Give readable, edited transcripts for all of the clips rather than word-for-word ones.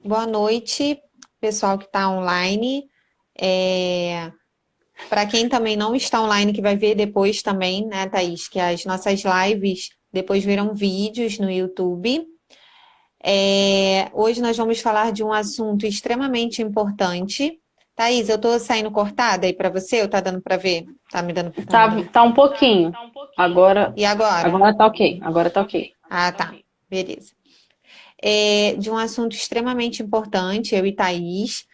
Boa noite, pessoal que está online. Para quem também não está online, que vai ver depois também, né, Thaís, que as nossas lives depois viram vídeos no YouTube. Hoje nós vamos falar de um assunto extremamente importante. Thaís, eu estou saindo cortada aí para você? Ou tá dando para ver? Tá me dando? Tá um pouquinho. Agora, E agora? agora tá ok. Agora tá ok. Ah, tá. Beleza. De um assunto extremamente importante, eu e Thaís.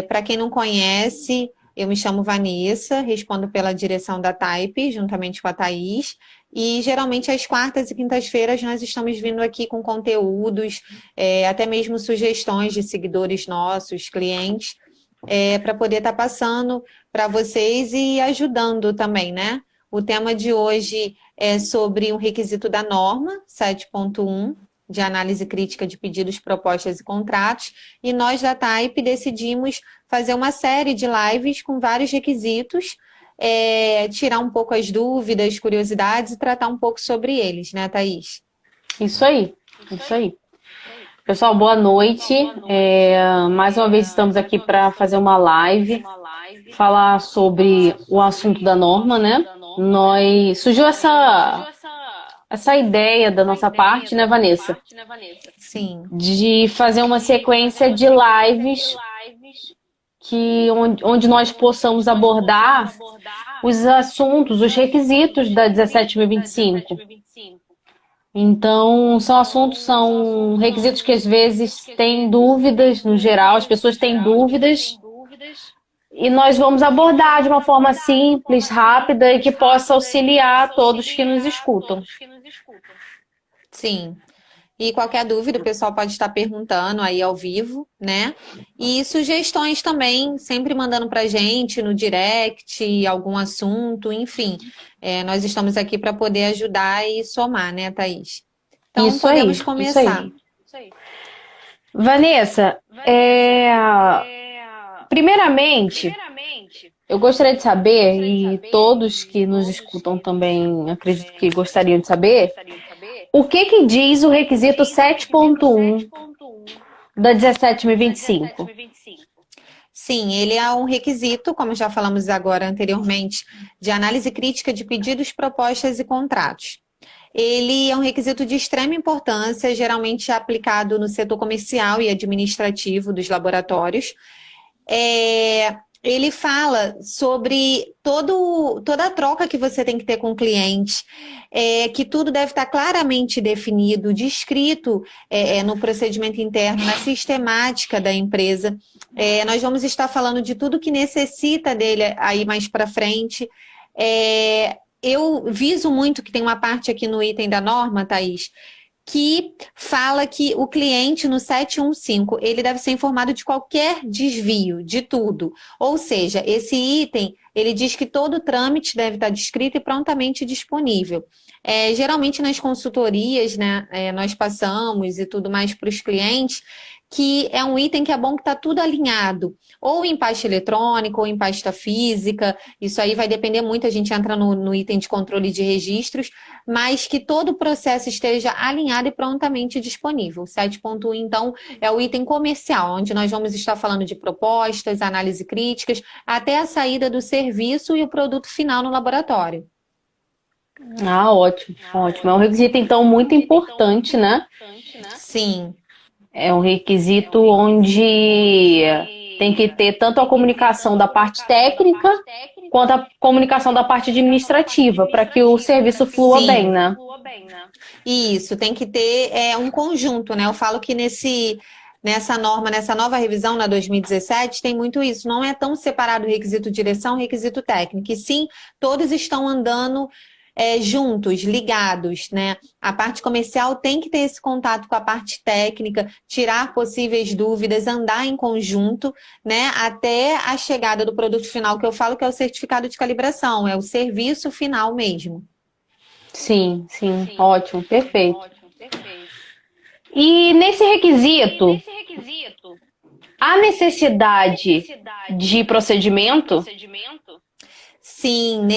Para quem não conhece, eu me chamo Vanessa, respondo pela direção da Type, juntamente com a Thaís. E geralmente às quartas e quintas-feiras nós estamos vindo aqui com conteúdos, até mesmo sugestões de seguidores nossos, clientes, para poder estar passando para vocês e ajudando também, né? O tema de hoje é sobre um requisito da norma 7.1 de análise crítica de pedidos, propostas e contratos, e nós da Type decidimos fazer uma série de lives com vários requisitos, tirar um pouco as dúvidas, curiosidades e tratar um pouco sobre eles, né, Thaís? Isso aí. Isso aí. Pessoal, boa noite. Mais uma vez estamos aqui para fazer uma live, falar sobre o assunto da norma, né? Surgiu essa ideia da nossa parte, né, Vanessa? Sim. De fazer uma sequência de lives onde nós possamos abordar os assuntos, os requisitos da 17.025. Então, são requisitos que às vezes têm dúvidas, no geral, as pessoas têm dúvidas, e nós vamos abordar de uma forma simples, rápida e que possa auxiliar todos que nos escutam. Sim. E qualquer dúvida, o pessoal pode estar perguntando aí ao vivo, né? E sugestões também, sempre mandando para gente no direct, algum assunto, enfim. Nós estamos aqui para poder ajudar e somar, né, Thaís? Então, Isso aí, podemos isso aí. começar. Vanessa, primeiramente, eu gostaria de saber, e todos que nos escutam também acredito que gostariam de saber, o que diz o requisito 7.1 da 17.025? Sim, ele é um requisito, como já falamos agora anteriormente, de análise crítica de pedidos, propostas e contratos. Ele é um requisito de extrema importância, geralmente aplicado no setor comercial e administrativo dos laboratórios. Ele fala sobre toda a troca que você tem que ter com o cliente, que tudo deve estar claramente definido, descrito no procedimento interno, na sistemática da empresa. Nós vamos estar falando de tudo que necessita dele aí mais para frente. Eu viso muito que tem uma parte aqui no item da norma, Thaís, que fala que o cliente no 715, ele deve ser informado de qualquer desvio, de tudo. Ou seja, esse item, ele diz que todo o trâmite deve estar descrito e prontamente disponível. Geralmente nas consultorias, né, nós passamos e tudo mais para os clientes, que é um item que é bom que está tudo alinhado, ou em pasta eletrônica, ou em pasta física, isso aí vai depender muito, a gente entra no item de controle de registros, mas que todo o processo esteja alinhado e prontamente disponível. O 7.1, então, é o item comercial, onde nós vamos estar falando de propostas, análise críticas, até a saída do serviço e o produto final no laboratório. Ah, ótimo, ótimo. É um requisito, então, muito importante, né? Sim. É um requisito onde tem que ter tanto a comunicação da parte técnica quanto a comunicação da parte administrativa, para que o serviço flua bem, né? Isso, tem que ter um conjunto, né? Eu falo que nessa norma, nessa nova revisão, na 2017, tem muito isso. Não é tão separado o requisito direção, o requisito técnico. E sim, todos estão andando juntos, ligados, né? A parte comercial tem que ter esse contato com a parte técnica, tirar possíveis dúvidas, andar em conjunto, né? Até a chegada do produto final, que eu falo que é o certificado de calibração, é o serviço final mesmo. Sim, sim, ótimo, perfeito. E nesse requisito, há necessidade de procedimento? Sim,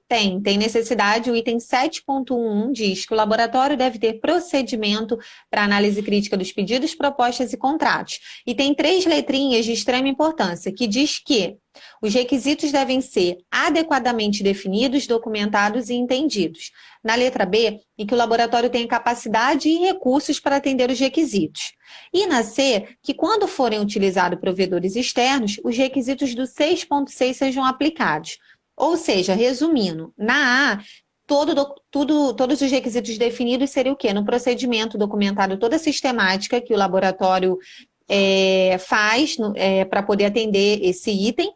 tem necessidade. O item 7.1 diz que o laboratório deve ter procedimento para análise crítica dos pedidos, propostas e contratos. E tem 3 letrinhas de extrema importância, que diz que os requisitos devem ser adequadamente definidos, documentados e entendidos. Na letra B, e que o laboratório tenha capacidade e recursos para atender os requisitos. E na C, que quando forem utilizados provedores externos, os requisitos do 6.6 sejam aplicados. Ou seja, resumindo, na A, todos os requisitos definidos seriam o quê? No procedimento documentado toda a sistemática que o laboratório faz para poder atender esse item.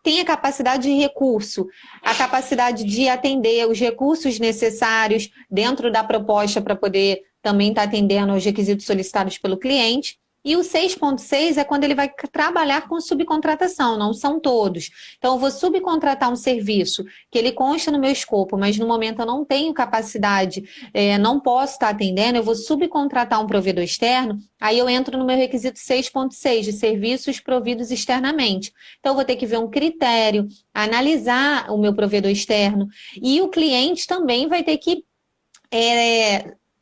Tem a capacidade de recurso, a capacidade de atender os recursos necessários dentro da proposta para poder também estar atendendo aos requisitos solicitados pelo cliente. E o 6.6 é quando ele vai trabalhar com subcontratação, não são todos. Então, eu vou subcontratar um serviço que ele consta no meu escopo, mas no momento eu não tenho capacidade, não posso estar atendendo, eu vou subcontratar um provedor externo, aí eu entro no meu requisito 6.6 de serviços providos externamente. Então, eu vou ter que ver um critério, analisar o meu provedor externo, e o cliente também vai ter que,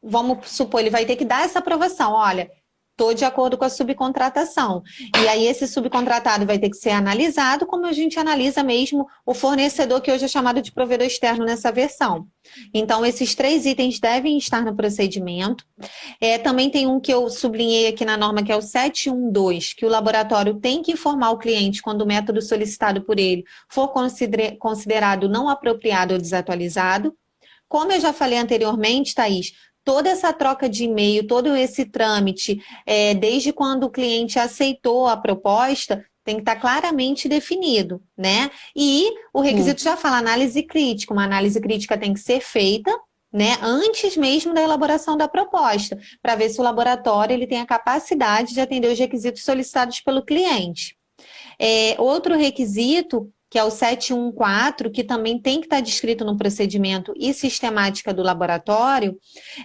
vamos supor, ele vai ter que dar essa aprovação, olha, estou de acordo com a subcontratação. E aí esse subcontratado vai ter que ser analisado como a gente analisa mesmo o fornecedor, que hoje é chamado de provedor externo nessa versão. Então, esses 3 itens devem estar no procedimento. Também tem um que eu sublinhei aqui na norma, que é o 712, que o laboratório tem que informar o cliente quando o método solicitado por ele for considerado não apropriado ou desatualizado. Como eu já falei anteriormente, Thaís, toda essa troca de e-mail, todo esse trâmite, desde quando o cliente aceitou a proposta, tem que estar claramente definido, né? E o requisito já fala análise crítica. Uma análise crítica tem que ser feita, né, antes mesmo da elaboração da proposta, para ver se o laboratório ele tem a capacidade de atender os requisitos solicitados pelo cliente. Outro requisito, que é o 714, que também tem que estar descrito no procedimento e sistemática do laboratório,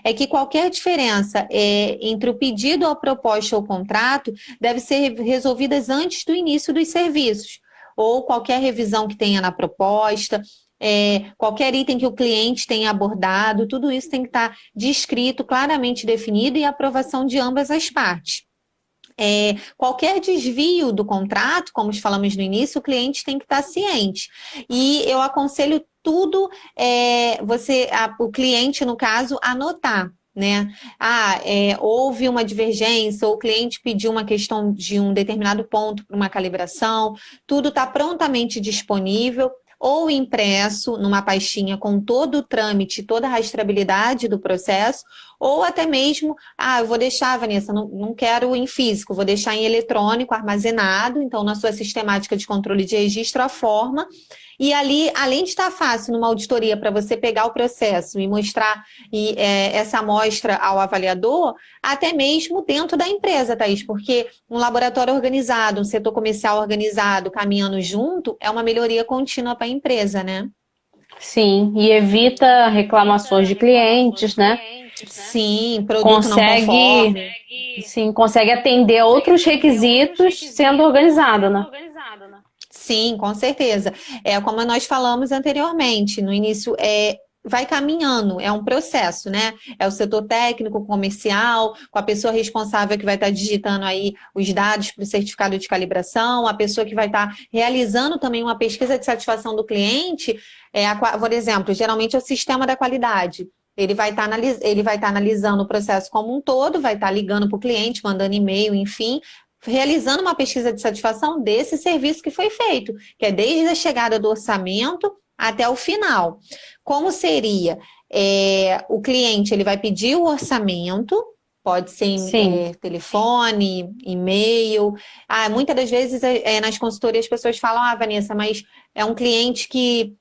é que qualquer diferença entre o pedido, a proposta ou o contrato deve ser resolvida antes do início dos serviços, ou qualquer revisão que tenha na proposta, qualquer item que o cliente tenha abordado, tudo isso tem que estar descrito, claramente definido e aprovação de ambas as partes. Qualquer desvio do contrato, como falamos no início, o cliente tem que estar ciente. E eu aconselho tudo, o cliente, no caso, anotar, né? Houve uma divergência, ou o cliente pediu uma questão de um determinado ponto para uma calibração, tudo está prontamente disponível, ou impresso numa pastinha com todo o trâmite, toda a rastreabilidade do processo, ou até mesmo, eu vou deixar, Vanessa, não quero em físico, vou deixar em eletrônico, armazenado, então na sua sistemática de controle de registro, a forma, e ali, além de estar fácil numa auditoria para você pegar o processo e mostrar essa amostra ao avaliador, até mesmo dentro da empresa, Thaís, porque um laboratório organizado, um setor comercial organizado, caminhando junto, é uma melhoria contínua para a empresa, né? Sim, e evita reclamações de clientes, né? Sim, produto não conforme. Sim, consegue atender outros requisitos sendo organizado, né? Sim, com certeza. Como nós falamos anteriormente, no início vai caminhando, é um processo, né? É o setor técnico, comercial, com a pessoa responsável que vai estar digitando aí os dados para o certificado de calibração, a pessoa que vai estar realizando também uma pesquisa de satisfação do cliente, por exemplo, geralmente é o sistema da qualidade. Ele vai estar analisando o processo como um todo, vai estar ligando para o cliente, mandando e-mail, enfim, realizando uma pesquisa de satisfação desse serviço que foi feito, que é desde a chegada do orçamento até o final. Como seria? O cliente ele vai pedir o orçamento, pode ser em telefone, e-mail. Muitas das vezes nas consultorias as pessoas falam, Vanessa, mas é um cliente que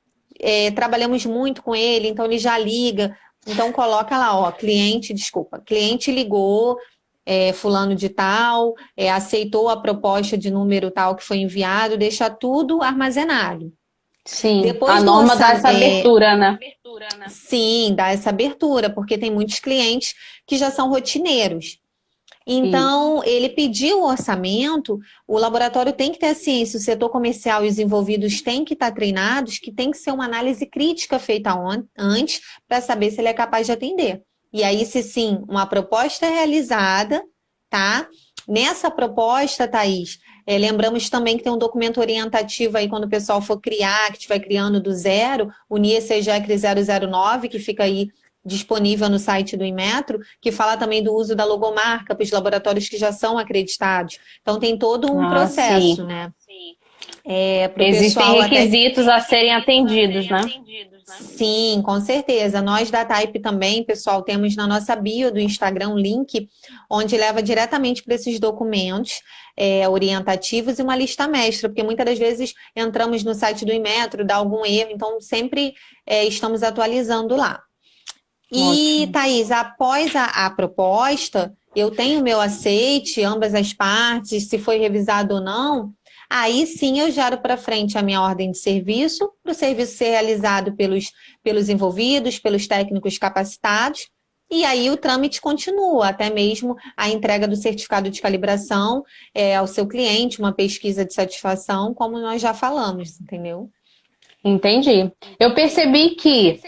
trabalhamos muito com ele, então ele já liga. Então coloca lá, cliente ligou, fulano de tal, aceitou a proposta de número tal que foi enviado, deixa tudo armazenado. Sim, Depois a norma dá essa abertura, né? Sim, dá essa abertura, porque tem muitos clientes que já são rotineiros. Isso. Então, ele pediu o orçamento, o laboratório tem que ter a ciência, o setor comercial e os envolvidos têm que estar treinados, que tem que ser uma análise crítica feita antes para saber se ele é capaz de atender. E aí, se sim, uma proposta é realizada, tá? Nessa proposta, Thaís, lembramos também que tem um documento orientativo aí quando o pessoal for criar, que estiver criando do zero, o NIE-CEGEC 009, que fica aí disponível no site do Inmetro, que fala também do uso da logomarca para os laboratórios que já são acreditados. Então tem todo um Ah, processo, sim. né? Para o Existem pessoal até. requisitos a serem atendidos, né? Sim, com certeza. Nós da Type também, pessoal, temos na nossa bio do Instagram um link onde leva diretamente para esses documentos orientativos e uma lista mestra, porque muitas das vezes entramos no site do Inmetro, dá algum erro, então sempre estamos atualizando lá. E, Ótimo. Thaís, após a proposta, eu tenho meu aceite, ambas as partes, se foi revisado ou não, aí sim eu gero para frente a minha ordem de serviço, para o serviço ser realizado pelos envolvidos, pelos técnicos capacitados, e aí o trâmite continua, até mesmo a entrega do certificado de calibração ao seu cliente, uma pesquisa de satisfação, como nós já falamos, entendeu? Entendi. Eu percebi que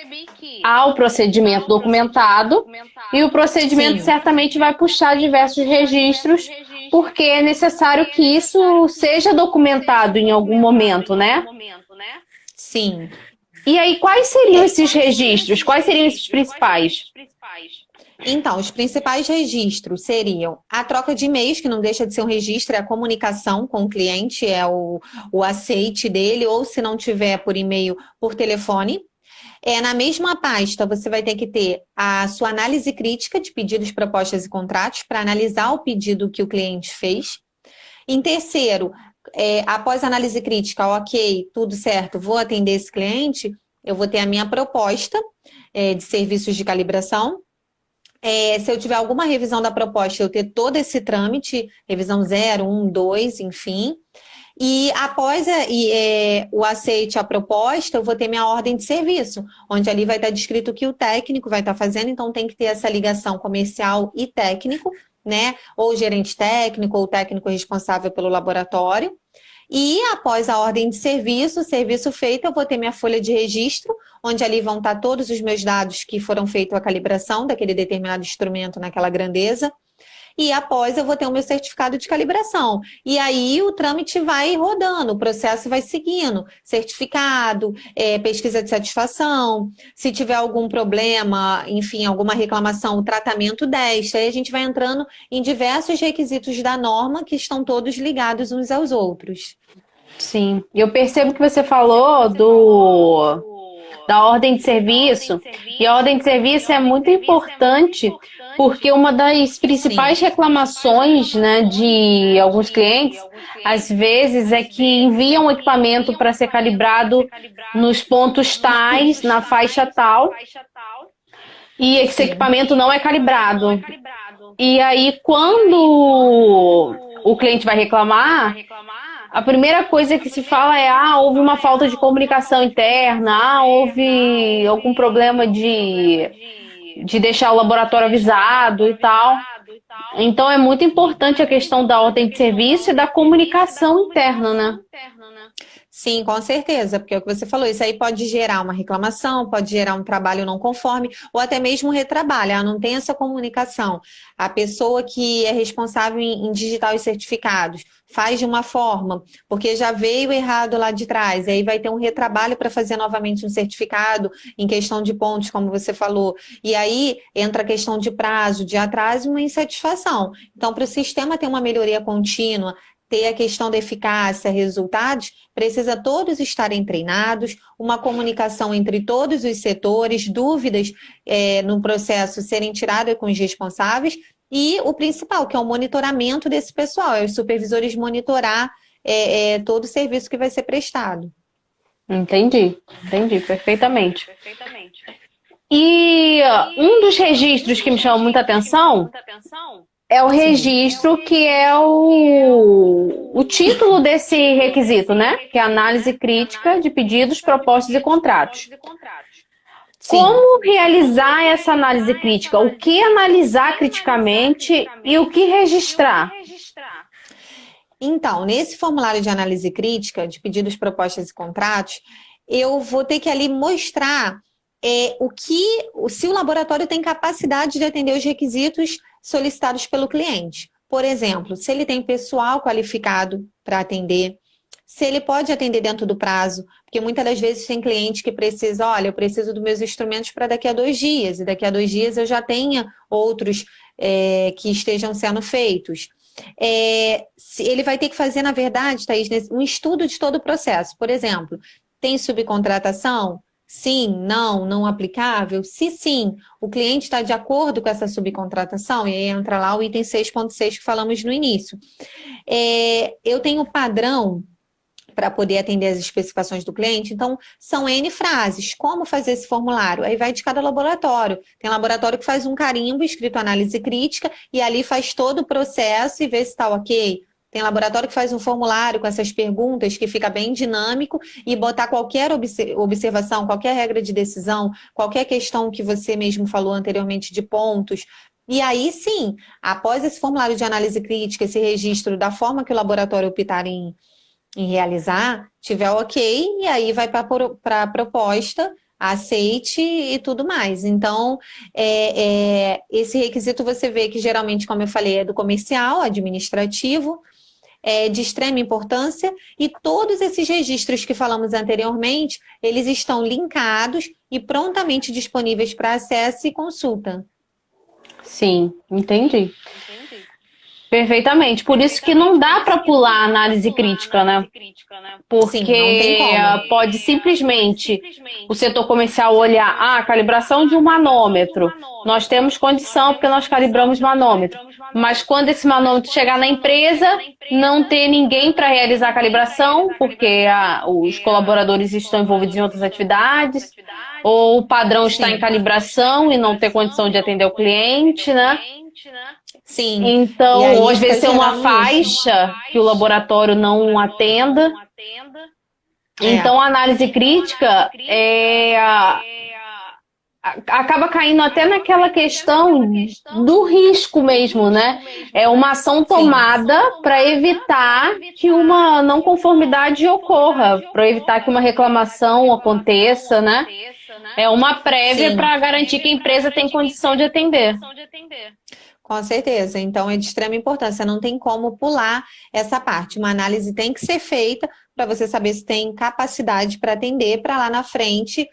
há o procedimento documentado e o procedimento Sim, certamente vai puxar diversos registros, porque é necessário que isso seja documentado em algum momento, né? sim. E aí, quais seriam esses registros? Quais seriam esses principais? Então, os principais registros seriam a troca de e-mails, que não deixa de ser um registro, é a comunicação com o cliente, é o aceite dele, ou se não tiver por e-mail, por telefone. Na mesma pasta, você vai ter que ter a sua análise crítica de pedidos, propostas e contratos para analisar o pedido que o cliente fez. Em terceiro, após a análise crítica, ok, tudo certo, vou atender esse cliente, eu vou ter a minha proposta de serviços de calibração. Se eu tiver alguma revisão da proposta, eu ter todo esse trâmite, revisão 0, 1, 2, enfim. E após o aceite à proposta, eu vou ter minha ordem de serviço, onde ali vai estar descrito o que o técnico vai estar fazendo, então tem que ter essa ligação comercial e técnico, né? Ou gerente técnico, ou técnico responsável pelo laboratório. E após a ordem de serviço, o serviço feito, eu vou ter minha folha de registro, onde ali vão estar todos os meus dados que foram feitos a calibração daquele determinado instrumento naquela grandeza. E após eu vou ter o meu certificado de calibração. E aí o trâmite vai rodando, o processo vai seguindo. Certificado, pesquisa de satisfação, se tiver algum problema, enfim, alguma reclamação, o tratamento desta. Aí a gente vai entrando em diversos requisitos da norma que estão todos ligados uns aos outros. Sim, eu percebo que você falou da ordem de serviço, e a ordem de serviço é muito importante porque uma das Sim. principais reclamações, né, de alguns clientes, às vezes, é que enviam o equipamento para ser calibrado nos pontos tais, na faixa tal, e esse Sim. equipamento não é calibrado. E aí, quando o cliente vai reclamar, a primeira coisa que se fala é: houve uma falta de comunicação interna, houve algum problema de deixar o laboratório avisado e tal. Então é muito importante a questão da ordem de serviço e da comunicação interna, né? Sim, com certeza, porque é o que você falou, isso aí pode gerar uma reclamação, pode gerar um trabalho não conforme, ou até mesmo um retrabalho, não tem essa comunicação. A pessoa que é responsável em digitar os certificados faz de uma forma, porque já veio errado lá de trás, aí vai ter um retrabalho para fazer novamente um certificado em questão de pontos, como você falou, e aí entra a questão de prazo, de atraso e uma insatisfação. Então, para o sistema ter uma melhoria contínua, ter a questão da eficácia, resultados, precisa todos estarem treinados, uma comunicação entre todos os setores, dúvidas no processo serem tiradas com os responsáveis e o principal, que é o monitoramento desse pessoal, é os supervisores monitorar todo o serviço que vai ser prestado. Entendi perfeitamente. E um dos registros que me chama muita atenção é o registro que é o título desse requisito, né? Que é a análise crítica de pedidos, propostas e contratos. Sim. Como realizar essa análise crítica? O que analisar criticamente e o que registrar? Então, nesse formulário de análise crítica, de pedidos, propostas e contratos, eu vou ter que ali mostrar se o laboratório tem capacidade de atender os requisitos solicitados pelo cliente. Por exemplo, se ele tem pessoal qualificado para atender, se ele pode atender dentro do prazo, porque muitas das vezes tem cliente que precisa, olha, eu preciso dos meus instrumentos para daqui a 2 dias, e daqui a 2 dias eu já tenha outros que estejam sendo feitos. Ele vai ter que fazer, na verdade, Thaís, um estudo de todo o processo. Por exemplo, tem subcontratação? Sim, não, não aplicável? Se sim, o cliente está de acordo com essa subcontratação, e aí entra lá o item 6.6 que falamos no início. Eu tenho padrão para poder atender as especificações do cliente. Então, são N frases. Como fazer esse formulário? Aí vai de cada laboratório. Tem laboratório que faz um carimbo escrito análise crítica e ali faz todo o processo e vê se está ok. Tem laboratório que faz um formulário com essas perguntas que fica bem dinâmico e botar qualquer observação, qualquer regra de decisão, qualquer questão que você mesmo falou anteriormente de pontos. E aí sim, após esse formulário de análise crítica, esse registro da forma que o laboratório optar em realizar, tiver ok, e aí vai para a proposta, aceite e tudo mais. Então, esse requisito você vê que geralmente, como eu falei, é do comercial, administrativo, é de extrema importância, e todos esses registros que falamos anteriormente, eles estão linkados e prontamente disponíveis para acesso e consulta. Sim, entendi. Perfeitamente. Por isso que não dá para pular a análise crítica, né? Sim, não tem Porque como. pode simplesmente o setor comercial olhar, a calibração de um manômetro. Nós temos condição porque nós calibramos manômetro. Mas quando esse manômetro chegar na empresa, não ter ninguém para realizar a calibração, porque os colaboradores estão envolvidos em outras atividades, ou o padrão está em Sim. calibração e não ter condição de atender o cliente, né? Sim, e Então, ou aí às fica vezes é uma gerando isso. faixa que o laboratório não atenda. Então, a análise crítica acaba caindo até naquela questão do risco mesmo, né? É uma ação Sim. tomada para evitar que uma não conformidade ocorra, para evitar que uma reclamação aconteça, né? É uma prévia Sim, para garantir que a empresa tem condição de atender. com certeza. Então é de extrema importância. Não tem como pular essa parte. Uma análise tem que ser feita para você saber se tem capacidade para atender, para lá na frente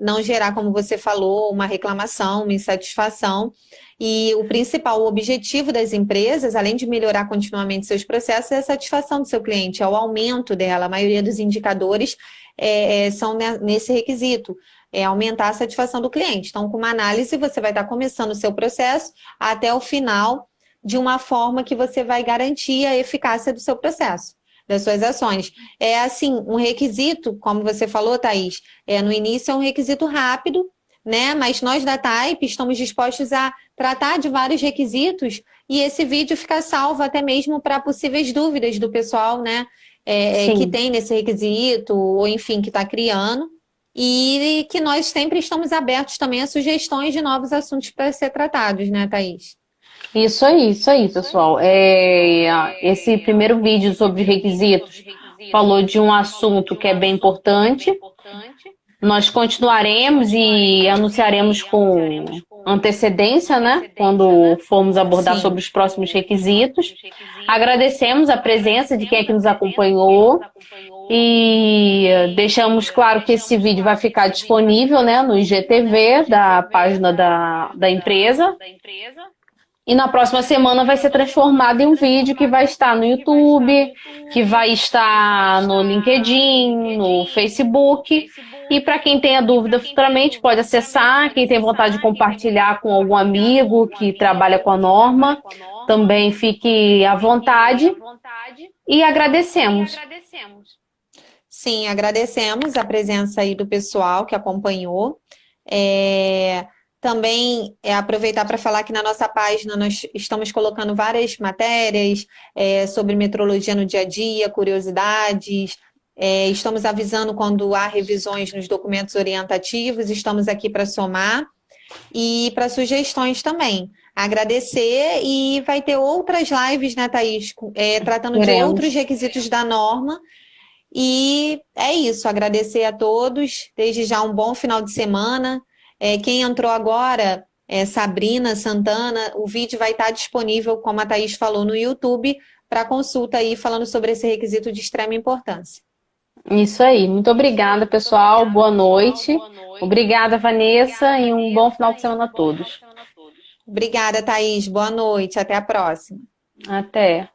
não gerar, como você falou, uma reclamação, uma insatisfação. E o principal objetivo das empresas, além de melhorar continuamente seus processos, é a satisfação do seu cliente, é o aumento dela. A maioria dos indicadores são nesse requisito. Aumentar a satisfação do cliente. Então, com uma análise, você vai estar começando o seu processo até o final de uma forma que você vai garantir a eficácia do seu processo, das suas ações. É assim, um requisito, como você falou, Thaís, no início é um requisito rápido, né? Mas nós da Type estamos dispostos a tratar de vários requisitos e esse vídeo fica salvo até mesmo para possíveis dúvidas do pessoal, né? Que Sim. tem nesse requisito, ou enfim, que está criando. E que nós sempre estamos abertos também a sugestões de novos assuntos para ser tratados, né, Thaís? Isso aí, pessoal. Esse primeiro vídeo sobre requisitos falou de um assunto que é bem importante. Nós continuaremos e anunciaremos com antecedência, né? Quando formos abordar Sim. sobre os próximos requisitos. Agradecemos a presença de quem aqui nos acompanhou e deixamos claro que esse vídeo vai ficar disponível, né, no IGTV da página da empresa. E na próxima semana vai ser transformado em um vídeo que vai estar no YouTube, que vai estar no LinkedIn, no Facebook. E para quem tenha dúvida futuramente, pode acessar. Quem tem vontade de compartilhar com algum amigo que trabalha com a norma, também fique à vontade. E agradecemos. Sim, agradecemos a presença aí do pessoal que acompanhou. Também aproveitar para falar que na nossa página nós estamos colocando várias matérias sobre metrologia no dia a dia, curiosidades, Estamos avisando quando há revisões nos documentos orientativos, estamos aqui para somar e para sugestões também. Agradecer e vai ter outras lives, né, Thaís? Tratando de Queremos. outros requisitos da norma. E é isso, agradecer a todos, desde já um bom final de semana. Quem entrou agora, Sabrina Santana, o vídeo vai estar disponível, como a Thaís falou, no YouTube, para consulta aí, falando sobre esse requisito de extrema importância. Isso aí. Muito obrigada, pessoal. Boa noite. Obrigada, Vanessa, e um bom final de semana a todos. Obrigada, Thaís. Boa noite. Até a próxima. Até.